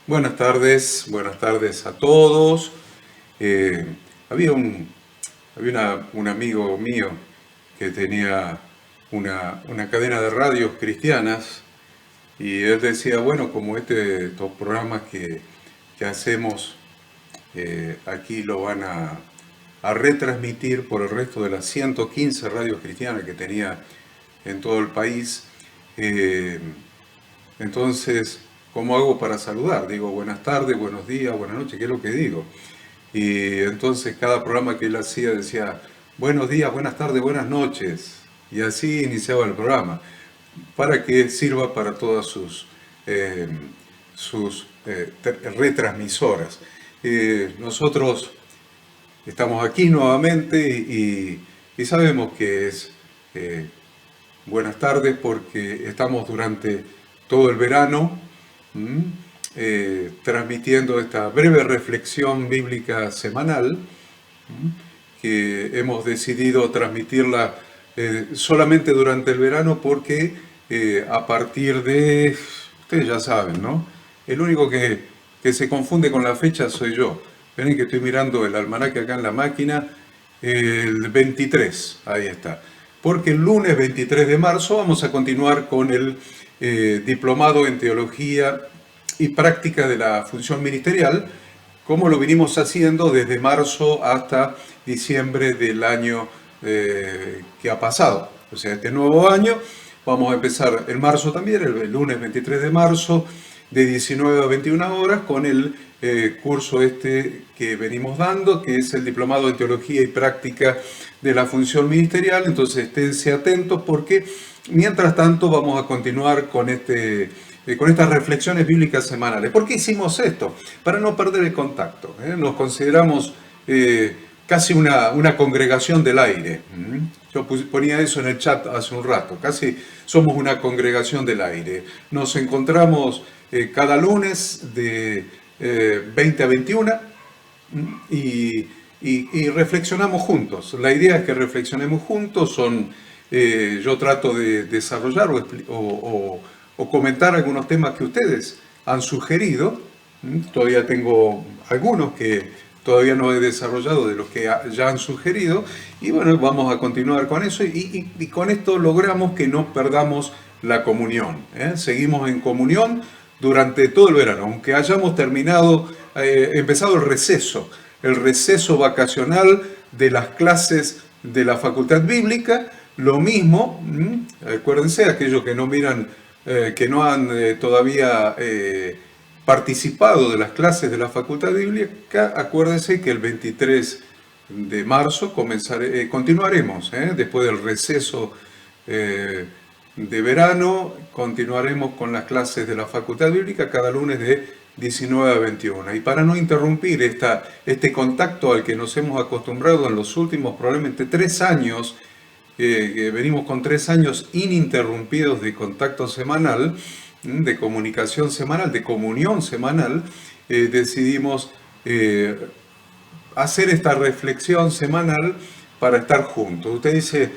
Buenas tardes a todos. Eh, había un amigo mío que tenía una cadena de radios cristianas y él decía, bueno, como estos programas que hacemos aquí lo van a retransmitir por el resto de las 115 radios cristianas que tenía en todo el país. eh, entonces, ¿cómo hago para saludar? Digo, buenas tardes, buenos días, buenas noches, ¿qué es lo que digo? Y entonces cada programa que él hacía decía, buenos días, buenas tardes, buenas noches. Y así iniciaba el programa, para que sirva para todas eh, sus retransmisoras. Nosotros estamos aquí nuevamente y sabemos que es eh, buenas tardes porque estamos durante todo el verano transmitiendo esta breve reflexión bíblica semanal que hemos decidido transmitirla solamente durante el verano porque a partir de, ustedes ya saben, ¿no? El único que se confunde con la fecha soy yo. Ven que estoy mirando el almanaque acá en la máquina, el 23, ahí está. Porque el lunes 23 de marzo vamos a continuar con el diplomado en teología y práctica de la función ministerial, como lo vinimos haciendo desde marzo hasta diciembre del año que ha pasado. O sea, este nuevo año vamos a empezar en marzo también, el lunes 23 de marzo, de 19 a 21 horas, con el curso este que venimos dando, que es el Diplomado en Teología y Práctica de la Función Ministerial. Entonces, esténse atentos porque mientras tanto vamos a continuar con estas reflexiones bíblicas semanales. ¿Por qué hicimos esto? Para no perder el contacto. Nos consideramos casi una congregación del aire. Yo ponía eso en el chat hace un rato. Casi somos una congregación del aire. Nos encontramos cada lunes de 20 a 21 y reflexionamos juntos. La idea es que reflexionemos juntos. Yo trato de desarrollar o comentar algunos temas que ustedes han sugerido. Todavía tengo algunos que todavía no he desarrollado de los que ya han sugerido. Y bueno, vamos a continuar con eso y con esto logramos que no perdamos la comunión. Seguimos en comunión durante todo el verano, aunque hayamos empezado el receso vacacional de las clases de la Facultad Bíblica. Lo mismo, acuérdense, aquellos que no miran, que no han todavía participado de las clases de la Facultad Bíblica, acuérdense que el 23 de marzo continuaremos, después del receso de verano, continuaremos con las clases de la Facultad Bíblica cada lunes de 19 a 21. Y para no interrumpir este contacto al que nos hemos acostumbrado en los últimos probablemente 3 años, que venimos con 3 años ininterrumpidos de contacto semanal, de comunicación semanal, de comunión semanal, decidimos hacer esta reflexión semanal para estar juntos. Usted dice,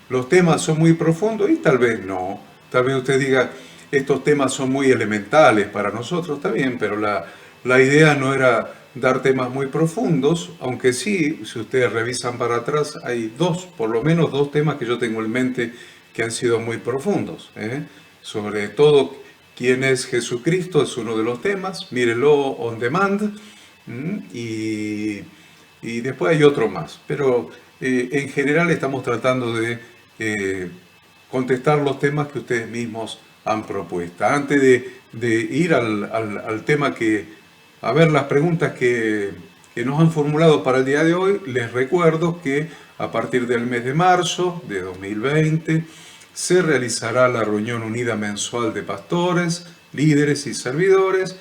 los temas son muy profundos y tal vez no. Tal vez usted diga, estos temas son muy elementales para nosotros, está bien, pero la idea no era dar temas muy profundos, aunque sí, si ustedes revisan para atrás, hay por lo menos dos temas que yo tengo en mente que han sido muy profundos. Sobre todo, quién es Jesucristo es uno de los temas, mírenlo on demand, y después hay otro más. Pero en general estamos tratando de contestar los temas que ustedes mismos han propuesto. Antes de ir al tema a ver las preguntas que nos han formulado para el día de hoy, les recuerdo que a partir del mes de marzo de 2020 se realizará la reunión unida mensual de pastores, líderes y servidores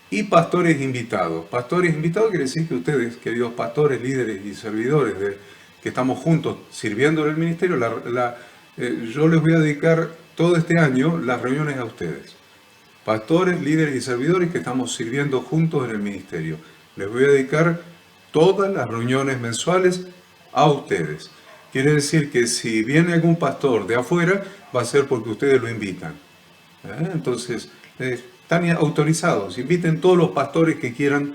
y pastores invitados. Pastores invitados quiere decir que ustedes, queridos pastores, líderes y servidores que estamos juntos sirviendo en el ministerio, yo les voy a dedicar todo este año las reuniones a ustedes. Pastores, líderes y servidores que estamos sirviendo juntos en el ministerio. Les voy a dedicar todas las reuniones mensuales a ustedes. Quiere decir que si viene algún pastor de afuera, va a ser porque ustedes lo invitan. Entonces, están autorizados. Inviten todos los pastores que quieran,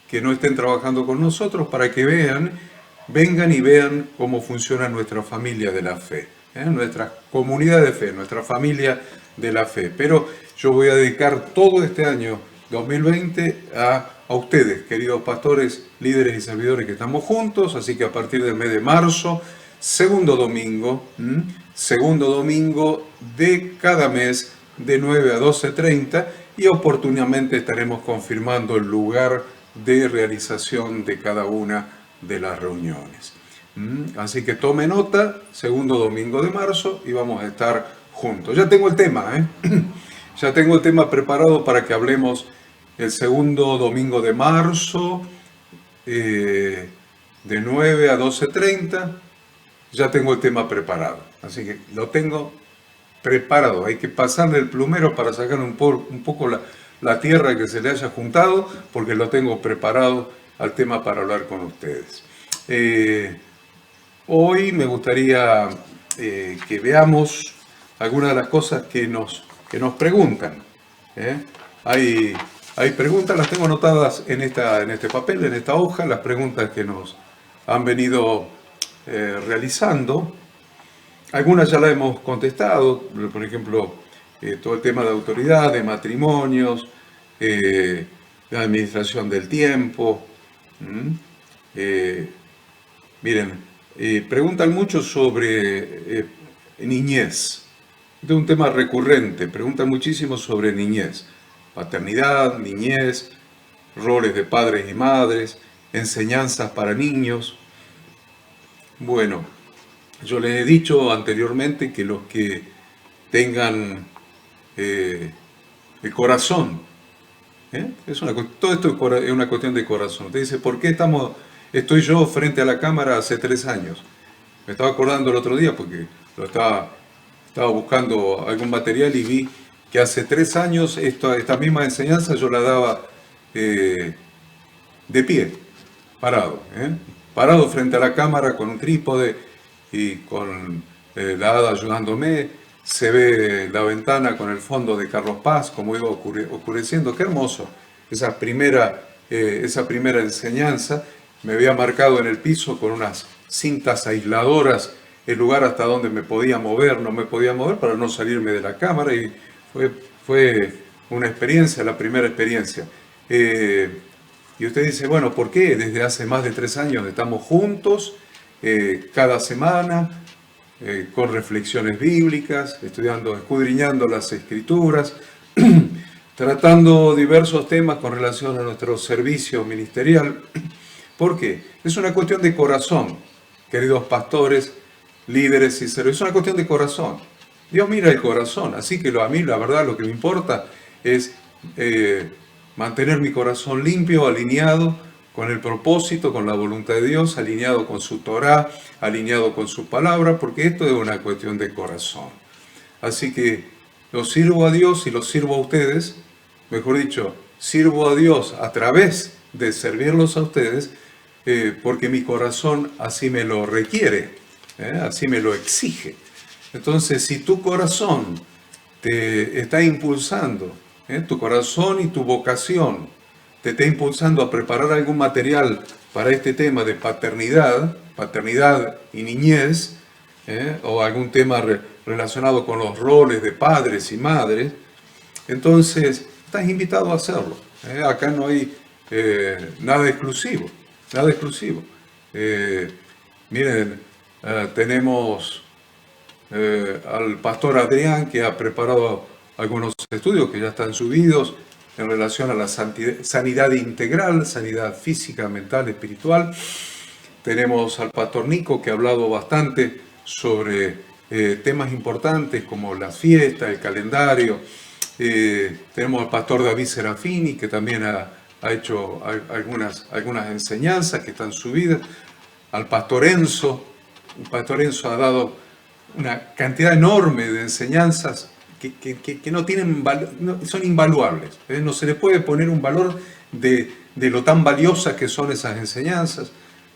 que no estén trabajando con nosotros, para que vengan y vean cómo funciona nuestra familia de la fe, nuestra comunidad de fe, nuestra familia de la fe. Pero yo voy a dedicar todo este año 2020 a ustedes, queridos pastores, líderes y servidores que estamos juntos, así que a partir del mes de marzo, segundo domingo de cada mes, de 9 a 12:30, y oportunamente estaremos confirmando el lugar de realización de cada una de las reuniones. Así que tome nota, segundo domingo de marzo, y vamos a estar juntos. Ya tengo el tema, ya tengo el tema preparado para que hablemos el segundo domingo de marzo, de 9 a 12:30. Ya tengo el tema preparado, así que lo tengo preparado. Hay que pasarle el plumero para sacar un poco la tierra que se le haya juntado, porque lo tengo preparado al tema para hablar con ustedes. Hoy me gustaría que veamos algunas de las cosas que nos preguntan. Hay preguntas, las tengo anotadas en este papel, en esta hoja, las preguntas que nos han venido realizando. Algunas ya las hemos contestado, por ejemplo, todo el tema de autoridad, de matrimonios, de administración del tiempo. Miren, preguntan mucho sobre niñez. Este es un tema recurrente, preguntan muchísimo sobre niñez. Paternidad, niñez, roles de padres y madres, enseñanzas para niños. Bueno, yo les he dicho anteriormente que los que tengan el corazón, todo esto es una cuestión de corazón. Usted dice, ¿por qué estoy yo frente a la cámara hace 3 años? Me estaba acordando el otro día porque estaba buscando algún material y vi que hace 3 años esta misma enseñanza yo la daba de pie, parado frente a la cámara con un trípode y con la hada ayudándome. Se ve la ventana con el fondo de Carlos Paz, como iba oscureciendo. Qué hermoso. Esa primera enseñanza me había marcado en el piso con unas cintas aisladoras el lugar hasta donde me podía mover, no me podía mover para no salirme de la cámara, y fue una experiencia, la primera experiencia. Y usted dice, bueno, ¿por qué? Desde hace más de 3 años estamos juntos, cada semana, con reflexiones bíblicas, escudriñando las Escrituras, tratando diversos temas con relación a nuestro servicio ministerial. ¿Por qué? Es una cuestión de corazón, queridos pastores, líderes y servidores, es una cuestión de corazón. Dios mira el corazón, así que a mí la verdad lo que me importa es mantener mi corazón limpio, alineado con el propósito, con la voluntad de Dios, alineado con su Torá, alineado con su palabra, porque esto es una cuestión de corazón. Así que los sirvo a Dios y los sirvo a ustedes, mejor dicho, sirvo a Dios a través de servirlos a ustedes, porque mi corazón así me lo requiere, así me lo exige. Entonces, si tu corazón te está impulsando, tu corazón y tu vocación te está impulsando a preparar algún material para este tema de paternidad y niñez, o algún tema relacionado con los roles de padres y madres, entonces estás invitado a hacerlo. Acá no hay nada exclusivo, nada exclusivo. Miren, tenemos al pastor Adrián, que ha preparado algunos estudios que ya están subidos en relación a la sanidad integral, sanidad física, mental, espiritual. Tenemos al pastor Nico, que ha hablado bastante sobre temas importantes como las fiestas, el calendario. Tenemos al pastor David Serafini, que también ha hecho algunas enseñanzas que están subidas. Al pastor Enzo. El pastor Enzo ha dado una cantidad enorme de enseñanzas que no tienen son invaluables. No se le puede poner un valor de lo tan valiosas que son esas enseñanzas.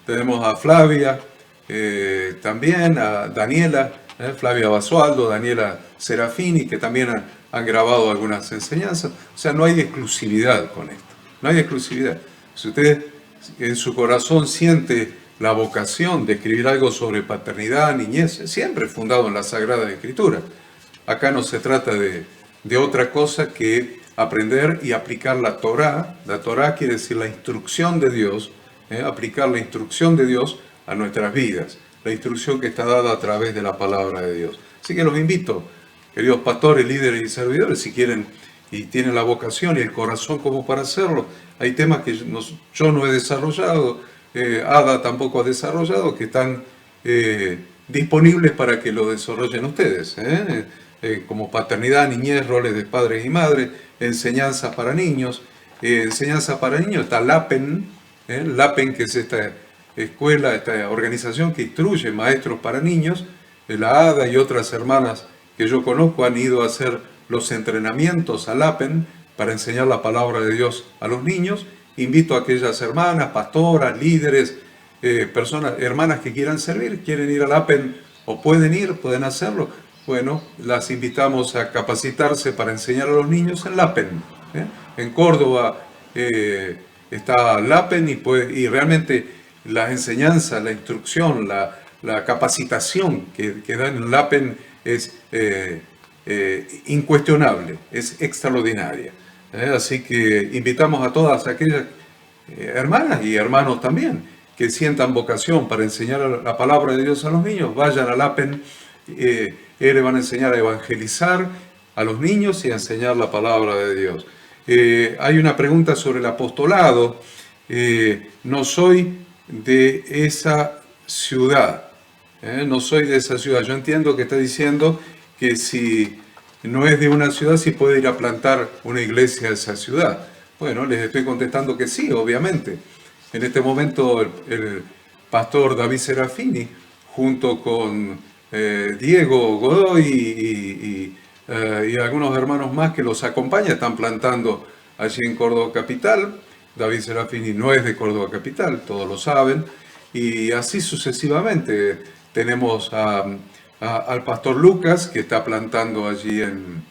Tenemos a Flavia, también a Daniela, Flavia Basualdo, Daniela Serafini, que también han grabado algunas enseñanzas. O sea, no hay exclusividad con esto, no hay exclusividad. Si usted en su corazón siente la vocación de escribir algo sobre paternidad, niñez, siempre fundado en la Sagrada Escritura. Acá no se trata de otra cosa que aprender y aplicar la Torá. La Torá quiere decir la instrucción de Dios, aplicar la instrucción de Dios a nuestras vidas, la instrucción que está dada a través de la palabra de Dios. Así que los invito, queridos pastores, líderes y servidores, si quieren y tienen la vocación y el corazón como para hacerlo. Hay temas que yo no he desarrollado, Ada tampoco ha desarrollado, que están disponibles para que lo desarrollen ustedes, como paternidad, niñez, roles de padres y madres, enseñanzas para niños. Enseñanza para niños está LAPEN, LAPEN, que es esta escuela, esta organización que instruye maestros para niños. La Ada y otras hermanas que yo conozco han ido a hacer los entrenamientos a LAPEN para enseñar la palabra de Dios a los niños. Invito a aquellas hermanas, pastoras, líderes, personas, hermanas que quieran servir, quieren ir a LAPEN o pueden ir, pueden hacerlo. Bueno, las invitamos a capacitarse para enseñar a los niños en LAPEN. En Córdoba está LAPEN y realmente la enseñanza, la instrucción, la capacitación que dan en LAPEN es incuestionable, es extraordinaria. Así que invitamos a todas aquellas hermanas y hermanos también que sientan vocación para enseñar la palabra de Dios a los niños, vayan a LAPEN. Le van a enseñar a evangelizar a los niños y a enseñar la palabra de Dios. Hay una pregunta sobre el apostolado. No soy de esa ciudad. No soy de esa ciudad. Yo entiendo que está diciendo que si no es de una ciudad, si puede ir a plantar una iglesia a esa ciudad. Bueno, les estoy contestando que sí, obviamente. En este momento el pastor David Serafini, junto con Diego Godoy y algunos hermanos más que los acompañan, están plantando allí en Córdoba Capital. David Serafini no es de Córdoba Capital, todos lo saben, y así sucesivamente. Tenemos al pastor Lucas, que está plantando allí en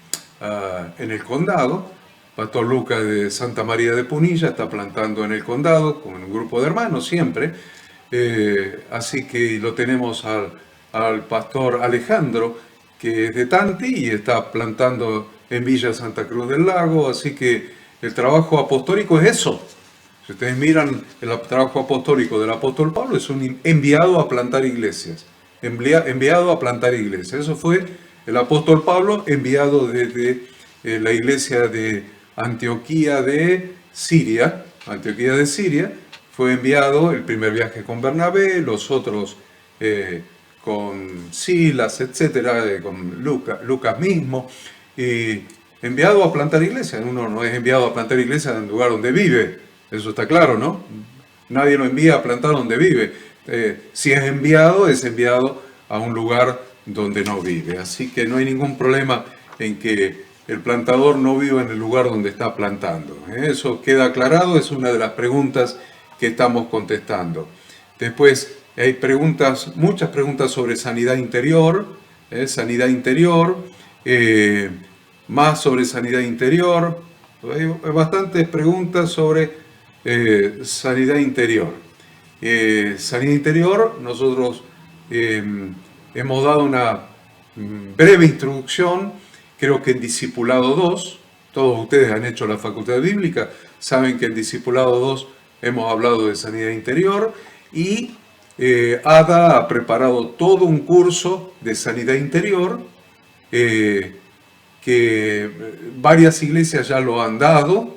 el condado. Pastor Lucas de Santa María de Punilla está plantando en el condado con un grupo de hermanos siempre. Así que lo tenemos al pastor Alejandro, que es de Tanti y está plantando en Villa Santa Cruz del Lago. Así que el trabajo apostólico es eso. Si ustedes miran el trabajo apostólico del apóstol Pablo, es un enviado a plantar iglesias. Enviado a plantar iglesias. Eso fue el apóstol Pablo, enviado desde la iglesia de Antioquía de Siria. Fue enviado el primer viaje con Bernabé, los otros con Silas, etcétera, con Lucas mismo, y enviado a plantar iglesias. Uno no es enviado a plantar iglesias en el lugar donde vive, eso está claro, ¿no? Nadie lo envía a plantar donde vive. Si es enviado a un lugar donde no vive. Así que no hay ningún problema en que el plantador no viva en el lugar donde está plantando. Eso queda aclarado, es una de las preguntas que estamos contestando. Después hay preguntas, muchas preguntas sobre sanidad interior, más sobre sanidad interior. Hay bastantes preguntas sobre sanidad interior. Sanidad interior, nosotros hemos dado una breve introducción, creo que en Discipulado 2, todos ustedes han hecho la facultad bíblica, saben que en Discipulado 2 hemos hablado de sanidad interior y Ada ha preparado todo un curso de sanidad interior que varias iglesias ya lo han dado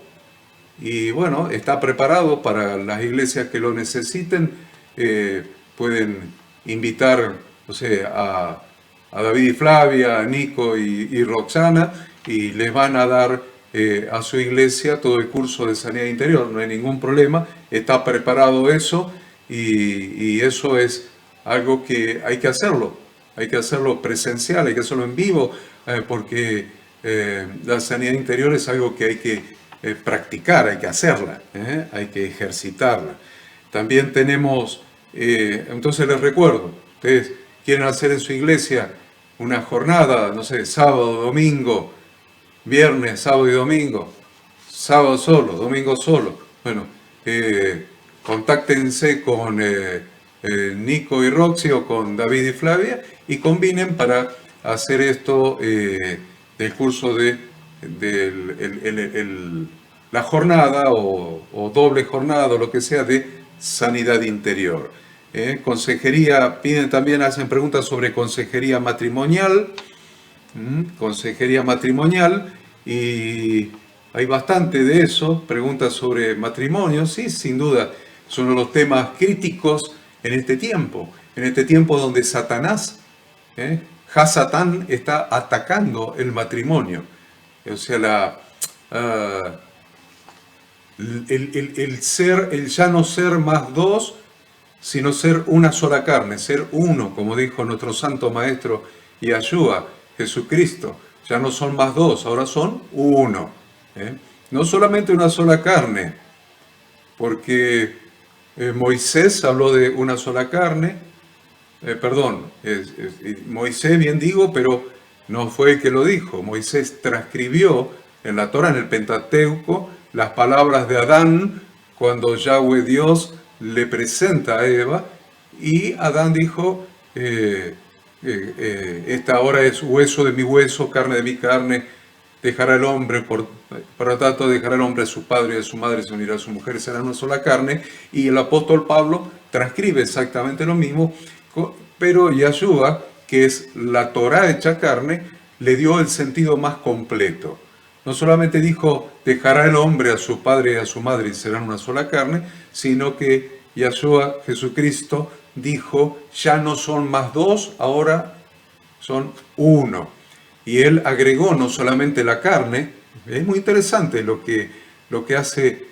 y bueno, está preparado para las iglesias que lo necesiten. Pueden invitar, no sé, a David y Flavia, a Nico y Roxana, y les van a dar a su iglesia todo el curso de sanidad interior. No hay ningún problema, está preparado eso, y eso es algo que hay que hacerlo presencial, hay que hacerlo en vivo, porque la sanidad interior es algo que hay que practicar, hay que hacerla, hay que ejercitarla. También tenemos, entonces les recuerdo, ustedes quieren hacer en su iglesia una jornada, no sé, sábado, domingo, viernes, sábado y domingo, sábado solo, domingo solo. Bueno, contáctense con Nico y Roxy o con David y Flavia y combinen para hacer esto del curso la jornada o doble jornada o lo que sea de sanidad interior. Consejería, piden también, hacen preguntas sobre consejería matrimonial. Consejería matrimonial, y hay bastante de eso, preguntas sobre matrimonio, sí, sin duda, son uno de los temas críticos en este tiempo donde Satanás, Hasatán, está atacando el matrimonio, o sea, el ya no ser más dos, sino ser una sola carne, ser uno, como dijo nuestro santo maestro Yahshua, Jesucristo. Ya no son más dos, ahora son uno. No solamente una sola carne, porque Moisés habló de una sola carne, Moisés, bien digo, pero no fue el que lo dijo. Moisés transcribió en la Torá, en el Pentateuco, las palabras de Adán cuando Yahweh Dios le presenta a Eva, y Adán dijo, esta ahora es hueso de mi hueso, carne de mi carne, dejará el hombre, por lo tanto dejará el hombre a su padre y a su madre, se unirá a su mujer, será una sola carne. Y el apóstol Pablo transcribe exactamente lo mismo, pero Yahshua, que es la Torá hecha carne, le dio el sentido más completo. No solamente dijo, dejará el hombre a su padre y a su madre y serán una sola carne, sino que Yahshua, Jesucristo, dijo, ya no son más dos, ahora son uno. Y él agregó no solamente la carne, es muy interesante lo que hace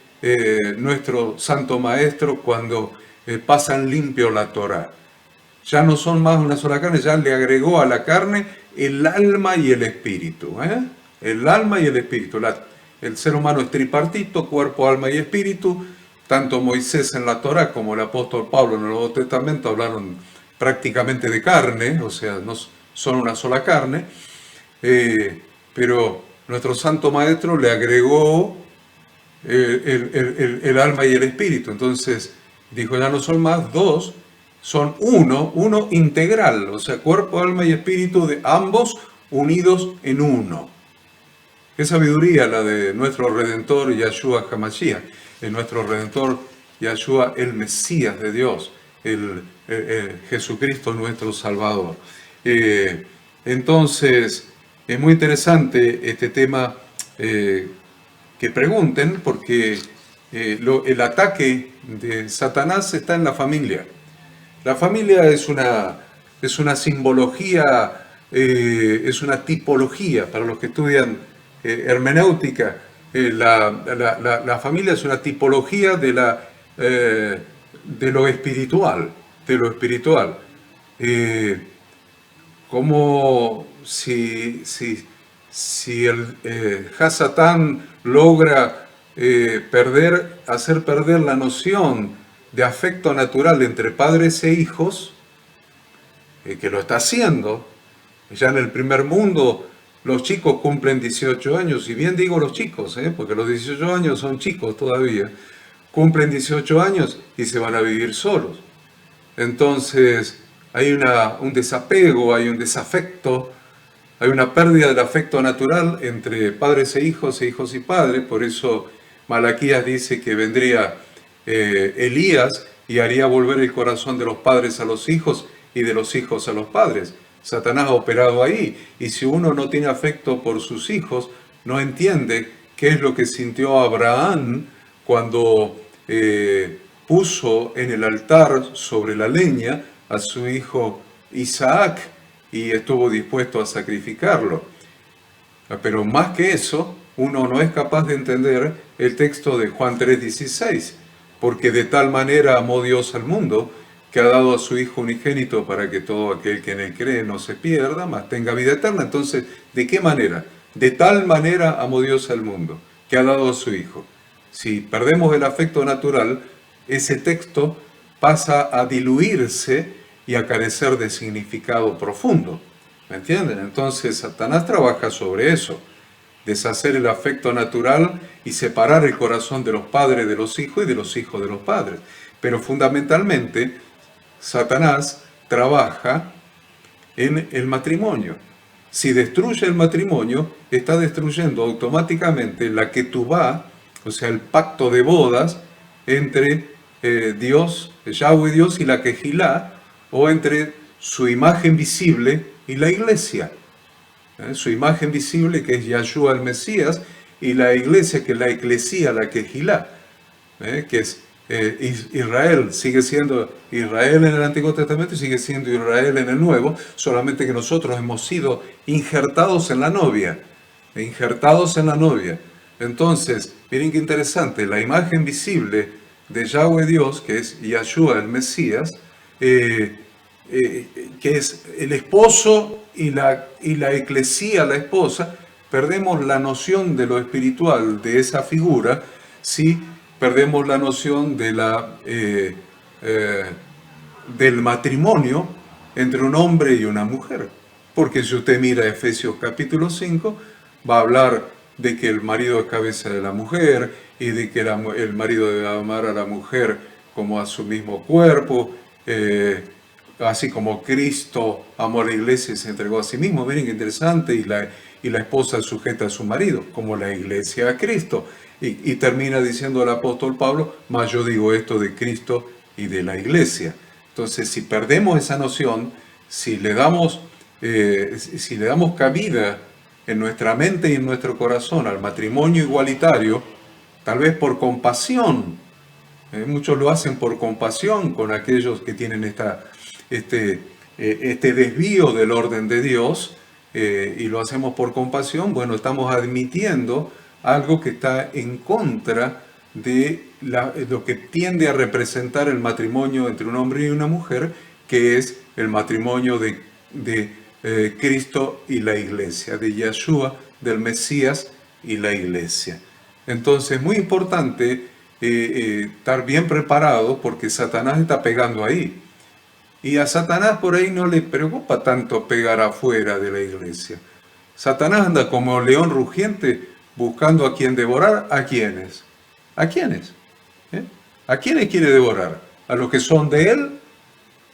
nuestro Santo Maestro cuando pasan limpio la Torá. Ya no son más una sola carne, ya le agregó a la carne el alma y el espíritu. El alma y el espíritu. El ser humano es tripartito, cuerpo, alma y espíritu. Tanto Moisés en la Torá como el apóstol Pablo en el Nuevo Testamento hablaron prácticamente de carne, o sea, no son una sola carne. Pero nuestro Santo Maestro le agregó el alma y el espíritu. Entonces dijo, ya no son más dos, son uno integral, o sea, cuerpo, alma y espíritu de ambos unidos en uno. Qué sabiduría la de nuestro Redentor Yahshua HaMashiach, nuestro Redentor Yahshua, el Mesías de Dios, el Jesucristo nuestro Salvador. Entonces, es muy interesante este tema, que pregunten, porque el ataque de Satanás está en la familia. La familia es una simbología, es una tipología. Para los que estudian hermenéutica, la familia es una tipología de lo espiritual. Como si el Hasatán logra hacer perder la noción de afecto natural entre padres e hijos, que lo está haciendo. Ya en el primer mundo los chicos cumplen 18 años, y bien digo los chicos, porque los 18 años son chicos todavía, cumplen 18 años y se van a vivir solos. Entonces hay un desapego, hay un desafecto, hay una pérdida del afecto natural entre padres e hijos y padres. Por eso Malaquías dice que vendría Elías y haría volver el corazón de los padres a los hijos y de los hijos a los padres. Satanás ha operado ahí, y si uno no tiene afecto por sus hijos, no entiende qué es lo que sintió Abraham cuando puso en el altar sobre la leña a su hijo Isaac y estuvo dispuesto a sacrificarlo. Pero más que eso, uno no es capaz de entender el texto de Juan 3:16, porque de tal manera amó Dios al mundo, que ha dado a su Hijo unigénito para que todo aquel que en él cree no se pierda, mas tenga vida eterna. Entonces, ¿de qué manera? De tal manera amó Dios al mundo, que ha dado a su Hijo. Si perdemos el afecto natural, ese texto pasa a diluirse y a carecer de significado profundo. ¿Me entienden? Entonces, Satanás trabaja sobre eso. deshacer el afecto natural y separar el corazón de los padres de los hijos y de los hijos de los padres. Pero fundamentalmente, Satanás trabaja en el matrimonio. Si destruye el matrimonio, está destruyendo automáticamente la ketubá, o sea, el pacto de bodas entre Dios, Yahweh Dios, y la Kejilá, o entre su imagen visible y la iglesia. Su imagen visible, que es Yahshua el Mesías, y la iglesia, que es la eclesía, la Kejilá, que es Israel. Sigue siendo Israel en el Antiguo Testamento y sigue siendo Israel en el Nuevo, solamente que nosotros hemos sido injertados en la novia. Entonces, miren qué interesante, la imagen visible de Yahweh Dios, que es Yahshua el Mesías, que es el esposo y la eclesía, la esposa, perdemos la noción de lo espiritual de esa figura si perdemos la noción de del matrimonio entre un hombre y una mujer. Porque si usted mira Efesios capítulo 5, va a hablar de que el marido es cabeza de la mujer y de que el marido debe amar a la mujer como a su mismo cuerpo, así como Cristo amó a la iglesia y se entregó a sí mismo. Miren qué interesante, y la esposa es sujeta a su marido, como la iglesia a Cristo. Y termina diciendo el apóstol Pablo, mas yo digo esto de Cristo y de la iglesia. Entonces, si perdemos esa noción, si le damos cabida en nuestra mente y en nuestro corazón al matrimonio igualitario, tal vez por compasión, muchos lo hacen por compasión con aquellos que tienen este desvío del orden de Dios, y lo hacemos por compasión, bueno, estamos admitiendo algo que está en contra de lo que tiende a representar el matrimonio entre un hombre y una mujer, que es el matrimonio de Cristo y la iglesia, de Yahshua, del Mesías y la iglesia. Entonces, muy importante estar bien preparado, porque Satanás está pegando ahí. Y a Satanás por ahí no le preocupa tanto pegar afuera de la iglesia. Satanás anda como león rugiente buscando a quien devorar. ¿A quiénes? ¿A quiénes? ¿A quiénes quiere devorar? ¿A los que son de él?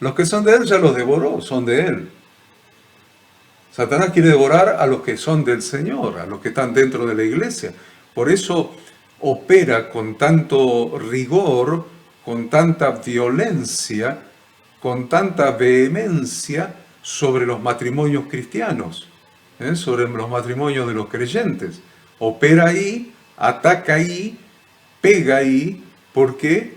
Los que son de él ya los devoró, son de él. Satanás quiere devorar a los que son del Señor, a los que están dentro de la iglesia. Por eso opera con tanto rigor, con tanta violencia, con tanta vehemencia sobre los matrimonios cristianos, sobre los matrimonios de los creyentes. Opera ahí, ataca ahí, pega ahí. ¿Por qué?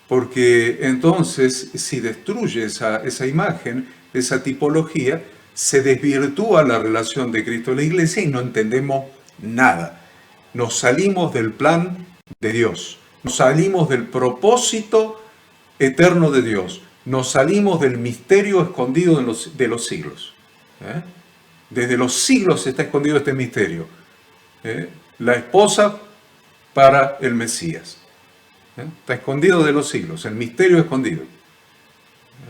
Porque entonces, si destruye esa imagen, esa tipología, se desvirtúa la relación de Cristo y la iglesia y no entendemos nada. Nos salimos del plan de Dios, nos salimos del propósito eterno de Dios, nos salimos del misterio escondido de los siglos. Desde los siglos está escondido este misterio. La esposa para el Mesías. Está escondido de los siglos, el misterio escondido.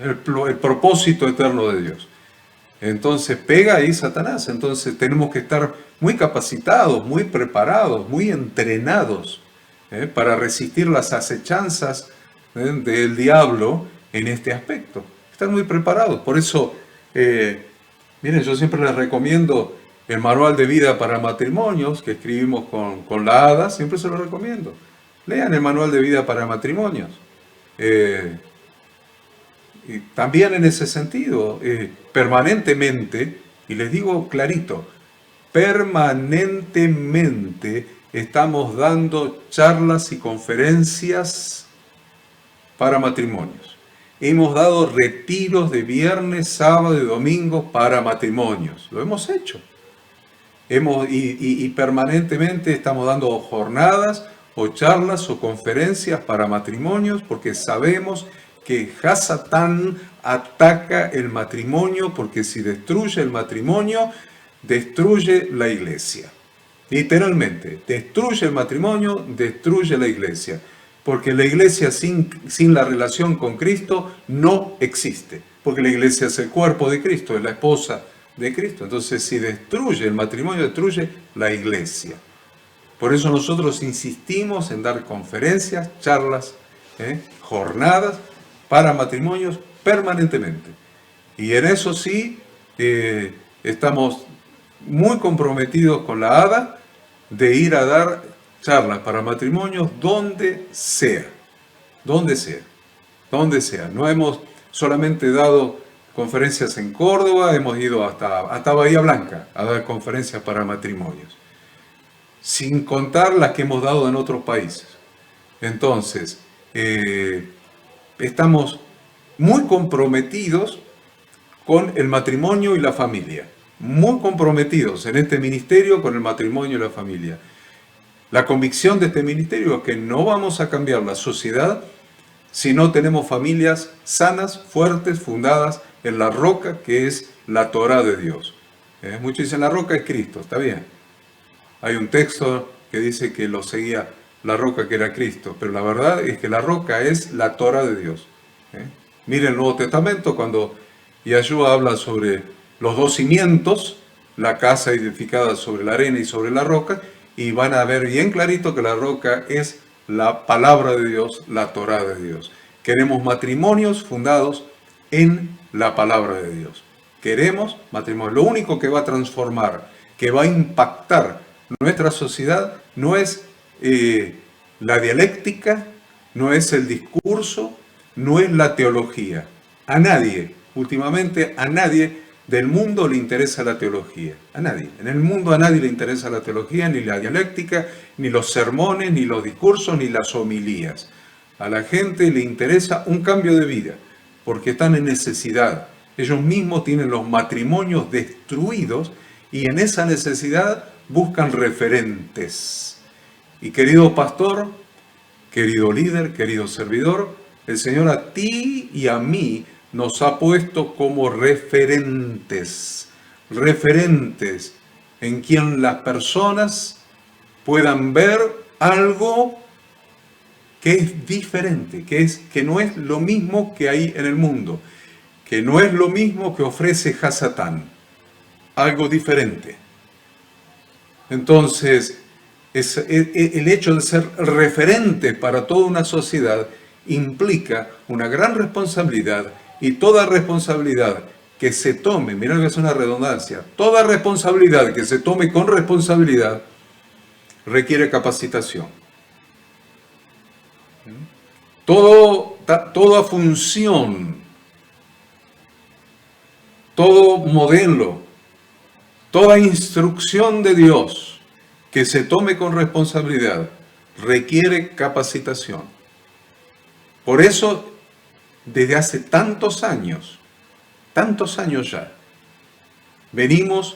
El propósito eterno de Dios. Entonces pega ahí Satanás. Entonces tenemos que estar muy capacitados, muy preparados, muy entrenados para resistir las acechanzas del diablo en este aspecto. Estar muy preparados. Por eso, miren, yo siempre les recomiendo el manual de vida para matrimonios que escribimos con la Ada, siempre se lo recomiendo. Lean el manual de vida para matrimonios. Y también en ese sentido, permanentemente, y les digo clarito, permanentemente estamos dando charlas y conferencias para matrimonios. Hemos dado retiros de viernes, sábado y domingo para matrimonios. Lo hemos hecho. Y permanentemente estamos dando jornadas o charlas o conferencias para matrimonios, porque sabemos que Hasatán ataca el matrimonio, porque si destruye el matrimonio, destruye la iglesia. Literalmente, destruye el matrimonio, destruye la iglesia. Porque la iglesia sin la relación con Cristo no existe. Porque la iglesia es el cuerpo de Cristo, es la esposa de Cristo. Entonces, si destruye el matrimonio, destruye la iglesia. Por eso nosotros insistimos en dar conferencias, charlas, jornadas para matrimonios permanentemente. Y en eso sí, estamos muy comprometidos con la ADA de ir a dar charlas para matrimonios donde sea, donde sea, donde sea. No hemos solamente dado conferencias en Córdoba, hemos ido hasta Bahía Blanca a dar conferencias para matrimonios, sin contar las que hemos dado en otros países. Entonces, estamos muy comprometidos con el matrimonio y la familia, muy comprometidos en este ministerio con el matrimonio y la familia. La convicción de este ministerio es que no vamos a cambiar la sociedad si no tenemos familias sanas, fuertes, fundadas en la roca que es la Torá de Dios. Muchos dicen la roca es Cristo, está bien. Hay un texto que dice que lo seguía la roca que era Cristo, pero la verdad es que la roca es la Torá de Dios. Miren el Nuevo Testamento cuando Yahshua habla sobre los dos cimientos, la casa edificada sobre la arena y sobre la roca, y van a ver bien clarito que la roca es la palabra de Dios, la Torá de Dios. Queremos matrimonios fundados en la palabra de Dios. Queremos matrimonios. Lo único que va a transformar, que va a impactar nuestra sociedad, no es la dialéctica, no es el discurso, no es la teología. A nadie, últimamente a nadie del mundo le interesa la teología. A nadie. En el mundo a nadie le interesa la teología, ni la dialéctica, ni los sermones, ni los discursos, ni las homilías. A la gente le interesa un cambio de vida, porque están en necesidad. Ellos mismos tienen los matrimonios destruidos y en esa necesidad buscan referentes. Y querido pastor, querido líder, querido servidor, el Señor a ti y a mí nos ha puesto como referentes, referentes en quien las personas puedan ver algo que es diferente, que no es lo mismo que hay en el mundo, que no es lo mismo que ofrece Hasatán, algo diferente. Entonces, el hecho de ser referente para toda una sociedad implica una gran responsabilidad, y toda responsabilidad que se tome, mirá que es una redundancia, toda responsabilidad que se tome con responsabilidad requiere capacitación. Toda función, todo modelo, toda instrucción de Dios que se tome con responsabilidad requiere capacitación. Por eso, desde hace tantos años ya, venimos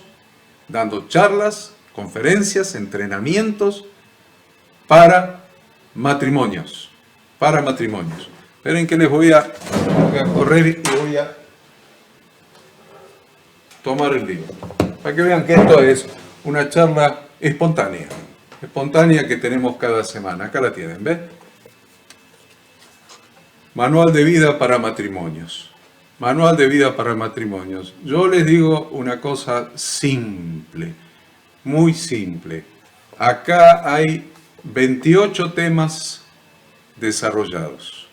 dando charlas, conferencias, entrenamientos para matrimonios. Esperen que les voy a correr y voy a tomar el libro. Para que vean que esto es una charla espontánea que tenemos cada semana. Acá la tienen, ¿ves? Manual de vida para matrimonios. Manual de vida para matrimonios. Yo les digo una cosa simple, muy simple. Acá hay 28 temas desarrollados.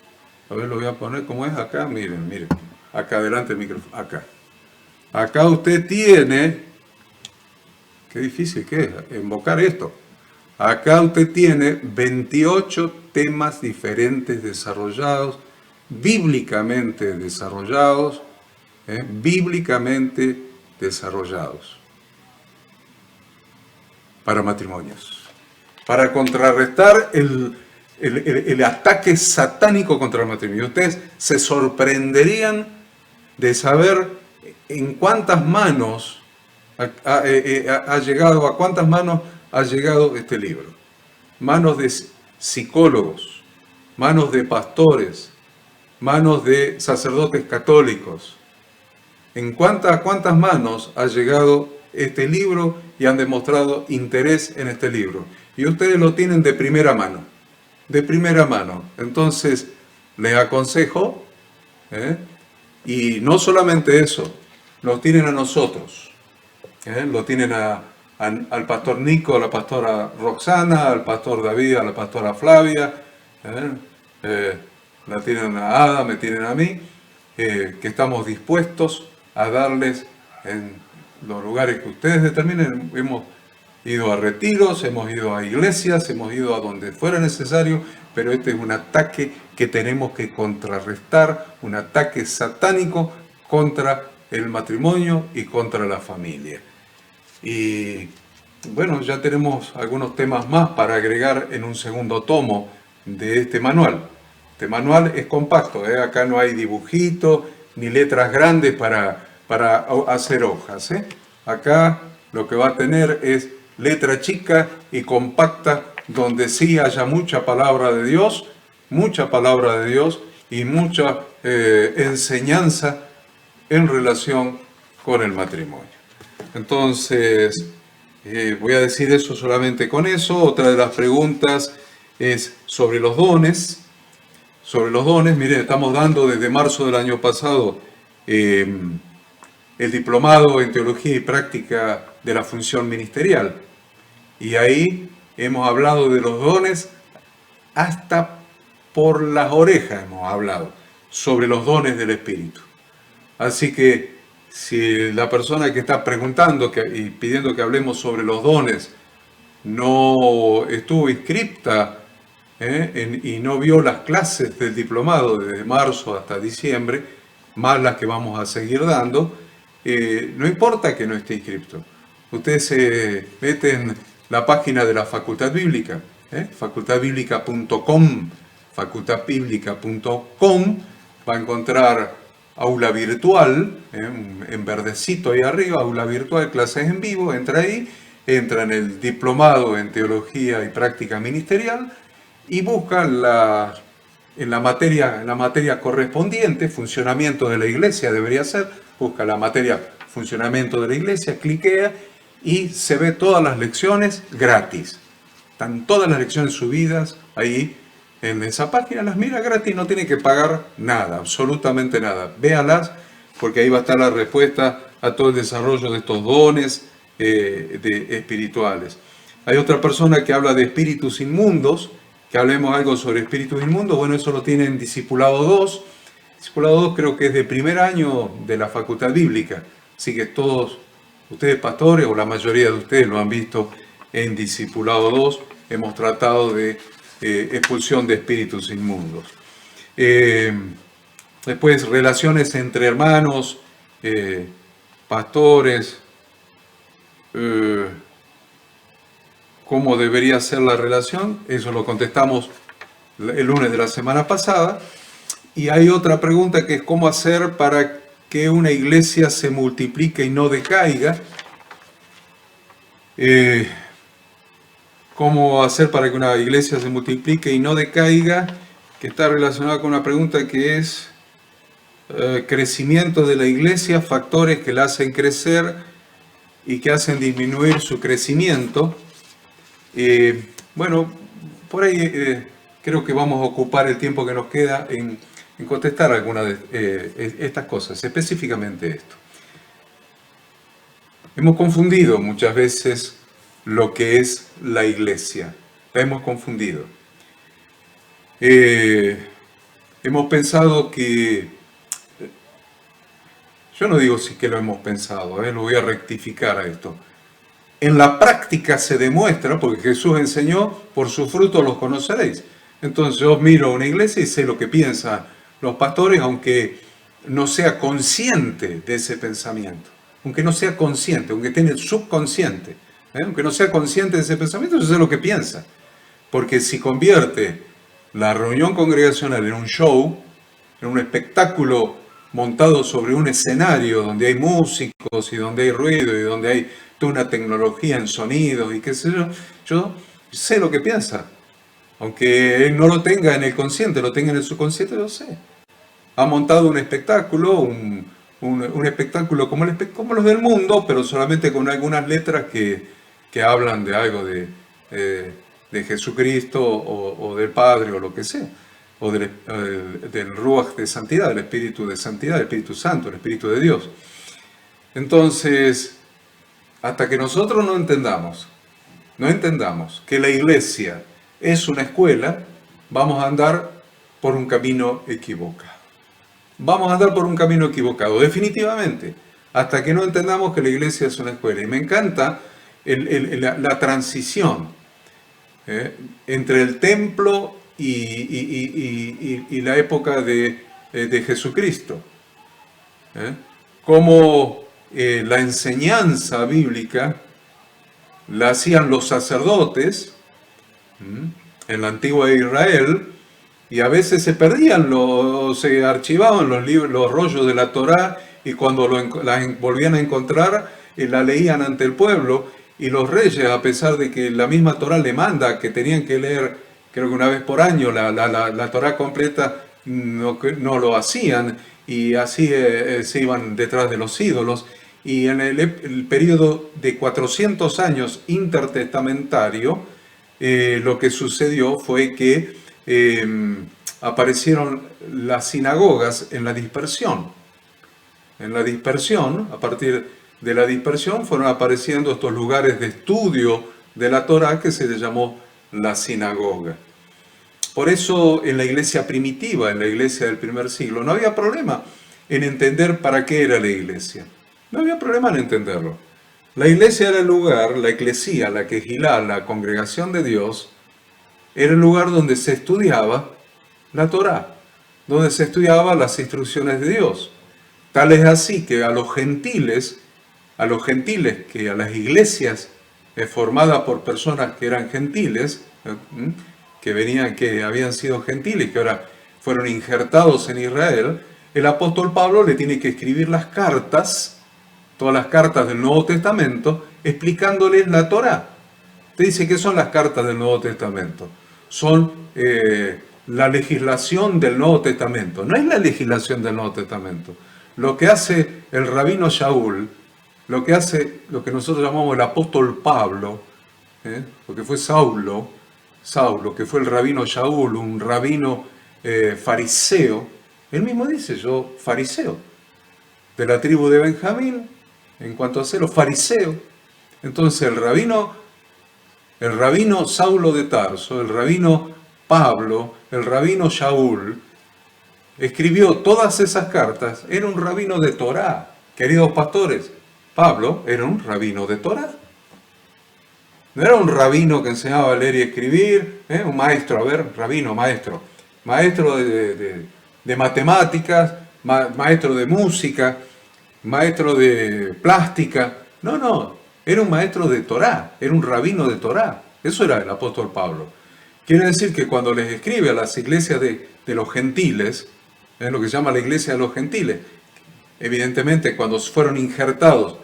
A ver, lo voy a poner como es acá. Miren. Acá adelante el micrófono. Acá usted tiene... Qué difícil que es invocar esto. Acá usted tiene 28 temas diferentes desarrollados, bíblicamente desarrollados, para matrimonios, para contrarrestar el ataque satánico contra el matrimonio. Ustedes se sorprenderían de saber en cuántas manos ha llegado este libro. Manos de psicólogos, manos de pastores, manos de sacerdotes católicos. ¿En cuántas manos ha llegado este libro y han demostrado interés en este libro? Y ustedes lo tienen de primera mano. Entonces, les aconsejo, y no solamente eso, nos tienen a nosotros. Lo tienen al pastor Nico, a la pastora Roxana, al pastor David, a la pastora Flavia, ¿eh? La tienen a Ada, me tienen a mí, que estamos dispuestos a darles en los lugares que ustedes determinen. Hemos ido a retiros, hemos ido a iglesias, hemos ido a donde fuera necesario, pero este es un ataque que tenemos que contrarrestar, un ataque satánico contra el matrimonio y contra la familia. Y bueno, ya tenemos algunos temas más para agregar en un segundo tomo de este manual. Este manual es compacto, acá no hay dibujitos ni letras grandes para hacer hojas. Acá lo que va a tener es letra chica y compacta, donde sí haya mucha palabra de Dios y mucha enseñanza en relación con el matrimonio. Entonces, voy a decir eso solamente con eso. Otra de las preguntas es sobre los dones. Sobre los dones, miren, estamos dando desde marzo del año pasado el diplomado en Teología y Práctica de la Función Ministerial. Y ahí hemos hablado de los dones hasta por las orejas hemos hablado sobre los dones del Espíritu. Así que si la persona que está preguntando y pidiendo que hablemos sobre los dones no estuvo inscripta y no vio las clases del diplomado desde marzo hasta diciembre, más las que vamos a seguir dando, no importa que no esté inscripto. Usted se mete en la página de la Facultad Bíblica, facultadbiblica.com, va a encontrar aula virtual, en verdecito ahí arriba, aula virtual, clases en vivo, entra ahí, entra en el diplomado en Teología y Práctica Ministerial y busca en la materia correspondiente, funcionamiento de la iglesia debería ser, busca la materia funcionamiento de la iglesia, cliquea y se ve todas las lecciones gratis. Están todas las lecciones subidas ahí en esa página, las mira gratis, no tiene que pagar nada, absolutamente nada. Véalas, porque ahí va a estar la respuesta a todo el desarrollo de estos dones espirituales. Hay otra persona que habla de espíritus inmundos, que hablemos algo sobre espíritus inmundos. Bueno, eso lo tiene en Discipulado 2. Discipulado 2 creo que es de primer año de la Facultad Bíblica, así que todos ustedes pastores, o la mayoría de ustedes lo han visto en Discipulado 2, hemos tratado de expulsión de espíritus inmundos. Después, relaciones entre hermanos, pastores, cómo debería ser la relación, eso lo contestamos el lunes de la semana pasada. Y hay otra pregunta que es cómo hacer para que una iglesia se multiplique y no decaiga. ¿Cómo hacer para que una iglesia se multiplique y no decaiga? Que está relacionada con una pregunta que es crecimiento de la iglesia, factores que la hacen crecer y que hacen disminuir su crecimiento. Bueno, por ahí creo que vamos a ocupar el tiempo que nos queda en contestar algunas de estas cosas, específicamente esto. Hemos confundido muchas veces lo que es la iglesia. La hemos confundido. Hemos pensado que... Yo no digo si que lo hemos pensado, lo voy a rectificar a esto. En la práctica se demuestra, porque Jesús enseñó, por sus frutos los conoceréis. Entonces yo miro una iglesia y sé lo que piensan los pastores, aunque no sea consciente de ese pensamiento. Aunque no sea consciente, aunque tiene el subconsciente. Aunque no sea consciente de ese pensamiento, yo sé lo que piensa. Porque si convierte la reunión congregacional en un show, en un espectáculo montado sobre un escenario donde hay músicos y donde hay ruido y donde hay toda una tecnología en sonidos y qué sé yo sé lo que piensa. Aunque él no lo tenga en el consciente, lo tenga en el subconsciente, lo sé. Ha montado un espectáculo, un espectáculo como los del mundo, pero solamente con algunas letras que hablan de algo de Jesucristo o del Padre o lo que sea, o del Ruach de santidad, del Espíritu de santidad, el Espíritu Santo, el Espíritu de Dios. Entonces, hasta que nosotros no entendamos que la iglesia es una escuela, vamos a andar por un camino equivocado. Vamos a andar por un camino equivocado, definitivamente, hasta que no entendamos que la iglesia es una escuela. Y me encanta la transición entre el templo y la época de Jesucristo. Cómo la enseñanza bíblica la hacían los sacerdotes en la antigua Israel, y a veces se perdían, se archivaban los libros, los rollos de la Torá, y cuando la volvían a encontrar, la leían ante el pueblo, y los reyes, a pesar de que la misma Torá le manda que tenían que leer, creo que una vez por año, la Torá completa, no lo hacían, y así se iban detrás de los ídolos. Y en el periodo de 400 años intertestamentario, lo que sucedió fue que aparecieron las sinagogas en la dispersión. En la dispersión, a partir de la dispersión, fueron apareciendo estos lugares de estudio de la Torá que se les llamó la sinagoga. Por eso en la iglesia primitiva, en la iglesia del primer siglo, no había problema en entender para qué era la iglesia. No había problema en entenderlo. La iglesia era el lugar, la eclesía, la quejilá, la congregación de Dios, era el lugar donde se estudiaba la Torá, donde se estudiaban las instrucciones de Dios. Tal es así que a los gentiles, que a las iglesias formadas por personas que eran gentiles, que habían sido gentiles, que ahora fueron injertados en Israel, el apóstol Pablo le tiene que escribir las cartas, todas las cartas del Nuevo Testamento, explicándoles la Torá. Te dice que son las cartas del Nuevo Testamento. Son la legislación del Nuevo Testamento. No es la legislación del Nuevo Testamento. Lo que hace el rabino Shaul, lo que que nosotros llamamos el apóstol Pablo, porque fue Saulo, que fue el rabino Shaul, un rabino fariseo. Él mismo dice, yo fariseo, de la tribu de Benjamín, en cuanto a celo, fariseo. Entonces el rabino Saulo de Tarso, el rabino Pablo, el rabino Shaul, escribió todas esas cartas, era un rabino de Torá. Queridos pastores, Pablo era un rabino de Torá. No era un rabino que enseñaba a leer y escribir, un maestro, maestro de matemáticas, maestro de música, maestro de plástica. No, era un maestro de Torá, era un rabino de Torá. Eso era el apóstol Pablo. Quiere decir que cuando les escribe a las iglesias de los gentiles, es lo que se llama la iglesia de los gentiles, evidentemente cuando fueron injertados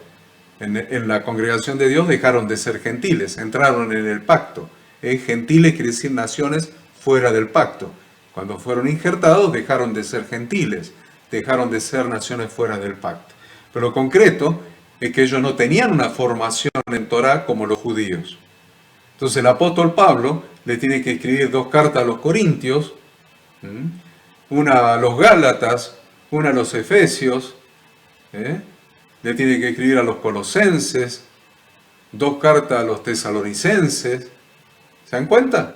en la congregación de Dios dejaron de ser gentiles, entraron en el pacto. Gentiles quiere decir naciones fuera del pacto. Cuando fueron injertados dejaron de ser gentiles, dejaron de ser naciones fuera del pacto. Pero lo concreto es que ellos no tenían una formación en Torá como los judíos. Entonces el apóstol Pablo le tiene que escribir 2 cartas a los Corintios, una a los Gálatas, una a los Efesios, le tiene que escribir a los Colosenses, 2 cartas a los Tesalonicenses. ¿Se dan cuenta?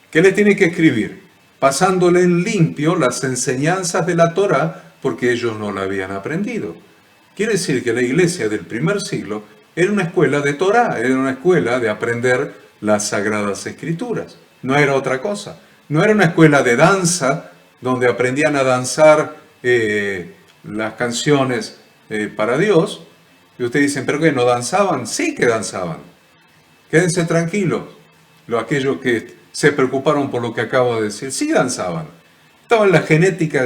¿Qué le tiene que escribir? Pasándole en limpio las enseñanzas de la Torá porque ellos no la habían aprendido. Quiere decir que la iglesia del primer siglo era una escuela de Torá, era una escuela de aprender las Sagradas Escrituras. No era otra cosa. No era una escuela de danza donde aprendían a danzar las canciones para Dios. Y ustedes dicen, ¿pero qué? ¿No danzaban? Sí que danzaban. Quédense tranquilos. Aquellos que se preocuparon por lo que acabo de decir, sí danzaban. Estaba en la genética.